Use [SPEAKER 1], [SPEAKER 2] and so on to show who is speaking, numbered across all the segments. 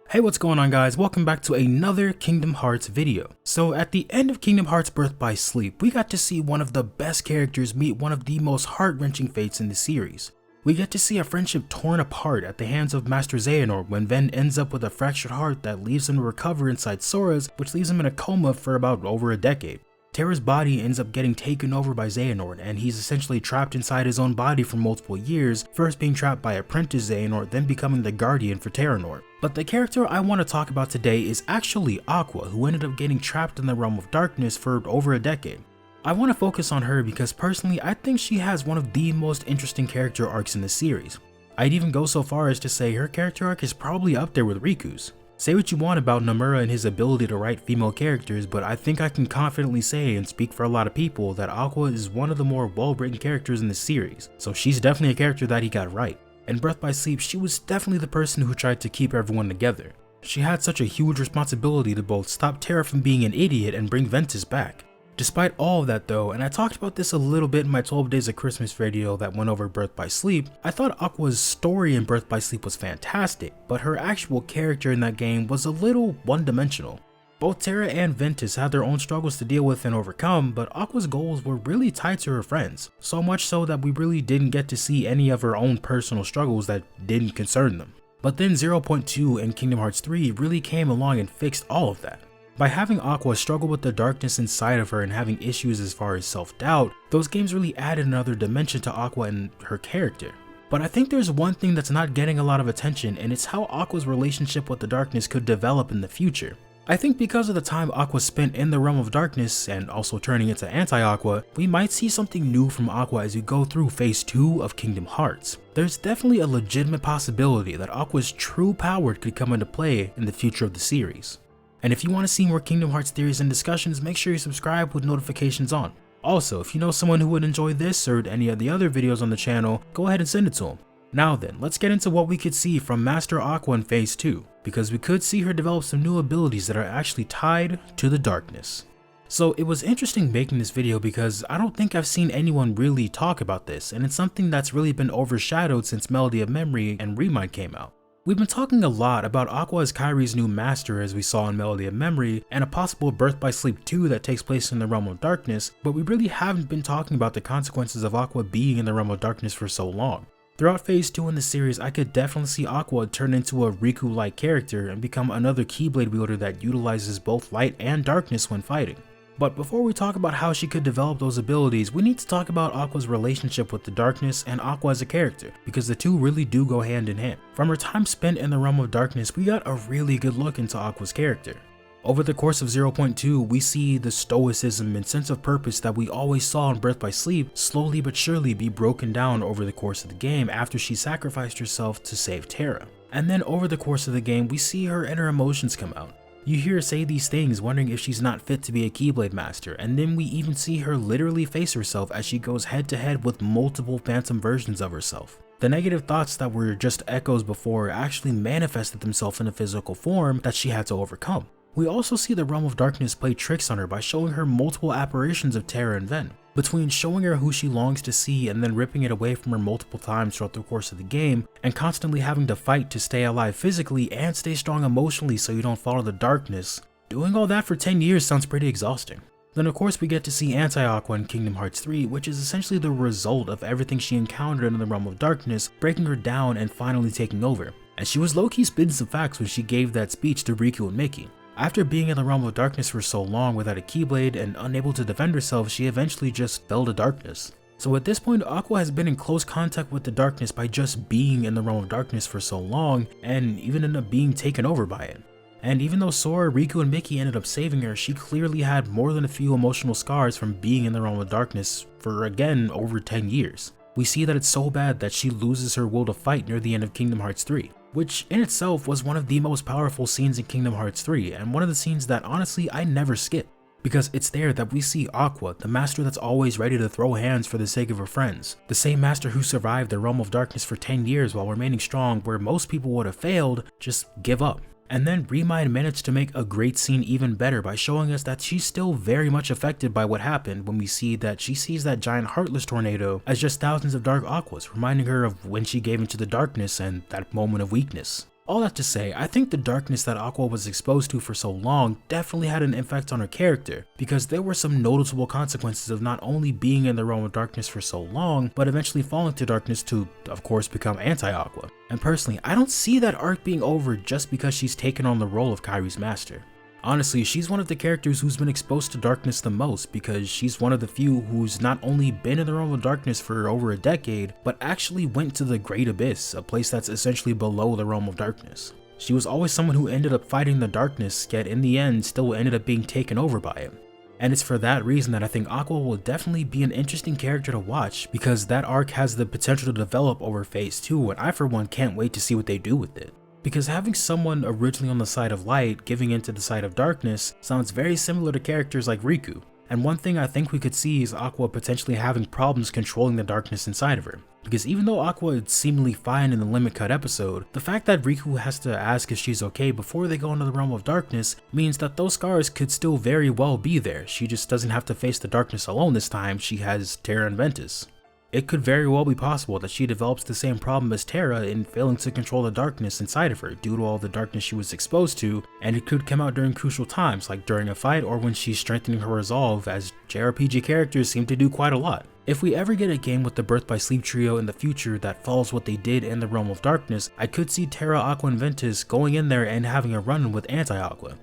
[SPEAKER 1] Hey, what's going on guys? Welcome back to another Kingdom Hearts video. So at the end of Kingdom Hearts Birth by Sleep, we got to see one of the best characters meet one of the most heart-wrenching fates in the series. We get to see a friendship torn apart at the hands of Master Xehanort when Ven ends up with a fractured heart that leaves him to recover inside Sora's, which leaves him in a coma for about over a decade. Terra's body ends up getting taken over by Xehanort, and he's essentially trapped inside his own body for multiple years, first being trapped by Apprentice Xehanort, then becoming the guardian for Terranort. But the character I want to talk about today is actually Aqua, who ended up getting trapped in the realm of darkness for over a decade. I want to focus on her because personally I think she has one of the most interesting character arcs in the series. I'd even go so far as to say her character arc is probably up there with Riku's. Say what you want about Nomura and his ability to write female characters, but I think I can confidently say and speak for a lot of people that Aqua is one of the more well-written characters in the series, so she's definitely a character that he got right. In Birth by Sleep, she was definitely the person who tried to keep everyone together. She had such a huge responsibility to both stop Terra from being an idiot and bring Ventus back. Despite all of that though, and I talked about this a little bit in my 12 Days of Christmas video that went over Birth by Sleep, I thought Aqua's story in Birth by Sleep was fantastic, but her actual character in that game was a little one-dimensional. Both Terra and Ventus had their own struggles to deal with and overcome, but Aqua's goals were really tied to her friends, so much so that we really didn't get to see any of her own personal struggles that didn't concern them. But then 0.2 and Kingdom Hearts 3 really came along and fixed all of that. By having Aqua struggle with the darkness inside of her and having issues as far as self-doubt, those games really added another dimension to Aqua and her character. But I think there's one thing that's not getting a lot of attention, and it's how Aqua's relationship with the darkness could develop in the future. I think because of the time Aqua spent in the realm of darkness and also turning into anti-Aqua, we might see something new from Aqua as we go through phase 2 of Kingdom Hearts. There's definitely a legitimate possibility that Aqua's true power could come into play in the future of the series. And if you want to see more Kingdom Hearts theories and discussions, make sure you subscribe with notifications on. Also, if you know someone who would enjoy this or any of the other videos on the channel, go ahead and send it to them. Now then, let's get into what we could see from Master Aqua in phase 2, because we could see her develop some new abilities that are actually tied to the darkness. So it was interesting making this video because I don't think I've seen anyone really talk about this, and it's something that's really been overshadowed since Melody of Memory and Remind came out. We've been talking a lot about Aqua as Kairi's new master as we saw in Melody of Memory, and a possible Birth by Sleep 2 that takes place in the realm of darkness, but we really haven't been talking about the consequences of Aqua being in the realm of darkness for so long. Throughout phase 2 in the series, I could definitely see Aqua turn into a Riku-like character and become another Keyblade wielder that utilizes both light and darkness when fighting. But before we talk about how she could develop those abilities, we need to talk about Aqua's relationship with the darkness and Aqua as a character, because the two really do go hand in hand. From her time spent in the realm of darkness, we got a really good look into Aqua's character. Over the course of 0.2, we see the stoicism and sense of purpose that we always saw in Birth by Sleep slowly but surely be broken down over the course of the game after she sacrificed herself to save Terra. And then over the course of the game, we see her inner emotions come out. You hear her say these things wondering if she's not fit to be a Keyblade Master, and then we even see her literally face herself as she goes head to head with multiple phantom versions of herself. The negative thoughts that were just echoes before actually manifested themselves in a physical form that she had to overcome. We also see the realm of darkness play tricks on her by showing her multiple apparitions of Terra and Ven. Between showing her who she longs to see and then ripping it away from her multiple times throughout the course of the game, and constantly having to fight to stay alive physically and stay strong emotionally so you don't follow the darkness, doing all that for 10 years sounds pretty exhausting. Then of course we get to see Anti-Aqua in Kingdom Hearts 3, which is essentially the result of everything she encountered in the realm of darkness, breaking her down and finally taking over. And she was low-key spitting some facts when she gave that speech to Riku and Mickey. After being in the realm of darkness for so long without a Keyblade and unable to defend herself, she eventually just fell to darkness. So at this point, Aqua has been in close contact with the darkness by just being in the realm of darkness for so long, and even ended up being taken over by it. And even though Sora, Riku, and Mickey ended up saving her, she clearly had more than a few emotional scars from being in the realm of darkness for, again, over 10 years. We see that it's so bad that she loses her will to fight near the end of Kingdom Hearts 3. Which in itself was one of the most powerful scenes in Kingdom Hearts 3, and one of the scenes that honestly I never skip. Because it's there that we see Aqua, the master that's always ready to throw hands for the sake of her friends. The same master who survived the realm of darkness for 10 years while remaining strong where most people would have failed, just give up. And then Remind managed to make a great scene even better by showing us that she's still very much affected by what happened when we see that she sees that giant heartless tornado as just thousands of dark aquas, reminding her of when she gave into the darkness and that moment of weakness. All that to say, I think the darkness that Aqua was exposed to for so long definitely had an effect on her character, because there were some noticeable consequences of not only being in the realm of darkness for so long, but eventually falling to darkness to, of course, become anti-Aqua. And personally, I don't see that arc being over just because she's taken on the role of Kairi's master. Honestly, she's one of the characters who's been exposed to darkness the most, because she's one of the few who's not only been in the realm of darkness for over a decade, but actually went to the Great Abyss, a place that's essentially below the realm of darkness. She was always someone who ended up fighting the darkness, yet in the end still ended up being taken over by it. And it's for that reason that I think Aqua will definitely be an interesting character to watch, because that arc has the potential to develop over phase 2, and I for one can't wait to see what they do with it. Because having someone originally on the side of light giving into the side of darkness sounds very similar to characters like Riku, and one thing I think we could see is Aqua potentially having problems controlling the darkness inside of her. Because even though Aqua is seemingly fine in the Limit Cut episode, the fact that Riku has to ask if she's okay before they go into the realm of darkness means that those scars could still very well be there. She just doesn't have to face the darkness alone this time, she has Terra and Ventus. It could very well be possible that she develops the same problem as Terra in failing to control the darkness inside of her due to all the darkness she was exposed to, and it could come out during crucial times like during a fight or when she's strengthening her resolve, as JRPG characters seem to do quite a lot. If we ever get a game with the Birth by Sleep trio in the future that follows what they did in the Realm of Darkness, I could see Terra, Aqua, and Ventus going in there and having a run with anti-Aqua.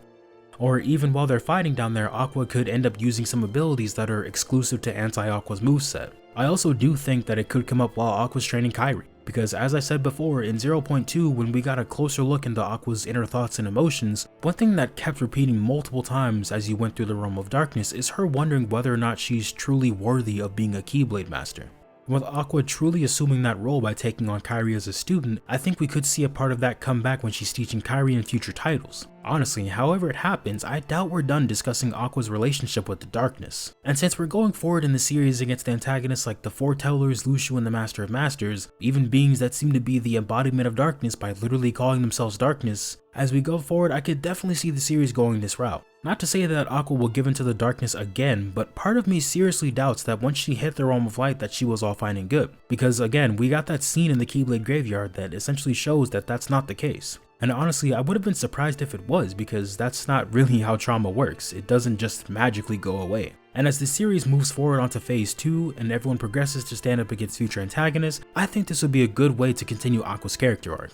[SPEAKER 1] Or even while they're fighting down there, Aqua could end up using some abilities that are exclusive to anti-Aqua's moveset. I also do think that it could come up while Aqua's training Kairi, because as I said before, in 0.2 when we got a closer look into Aqua's inner thoughts and emotions, one thing that kept repeating multiple times as you went through the Realm of Darkness is her wondering whether or not she's truly worthy of being a Keyblade Master. With Aqua truly assuming that role by taking on Kairi as a student, I think we could see a part of that come back when she's teaching Kairi in future titles. Honestly, however it happens, I doubt we're done discussing Aqua's relationship with the darkness. And since we're going forward in the series against antagonists like the Foretellers, Lucio, and the Master of Masters, even beings that seem to be the embodiment of darkness by literally calling themselves darkness, as we go forward I could definitely see the series going this route. Not to say that Aqua will give into the darkness again, but part of me seriously doubts that once she hit the realm of light that she was all fine and good. Because again, we got that scene in the Keyblade Graveyard that essentially shows that that's not the case. And honestly, I would have been surprised if it was, because that's not really how trauma works. It doesn't just magically go away. And as the series moves forward onto phase 2 and everyone progresses to stand up against future antagonists, I think this would be a good way to continue Aqua's character arc.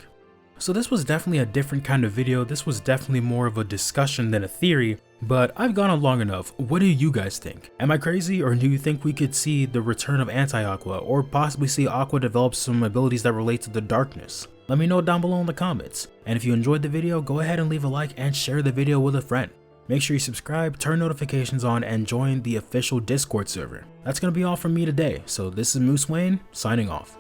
[SPEAKER 1] So this was definitely a different kind of video. This was definitely more of a discussion than a theory, but I've gone on long enough. What do you guys think? Am I crazy, or do you think we could see the return of anti-Aqua, or possibly see Aqua develop some abilities that relate to the darkness? Let me know down below in the comments. And if you enjoyed the video, go ahead and leave a like and share the video with a friend. Make sure you subscribe, turn notifications on, and join the official Discord server. That's gonna be all from me today, so this is Moose Wayne, signing off.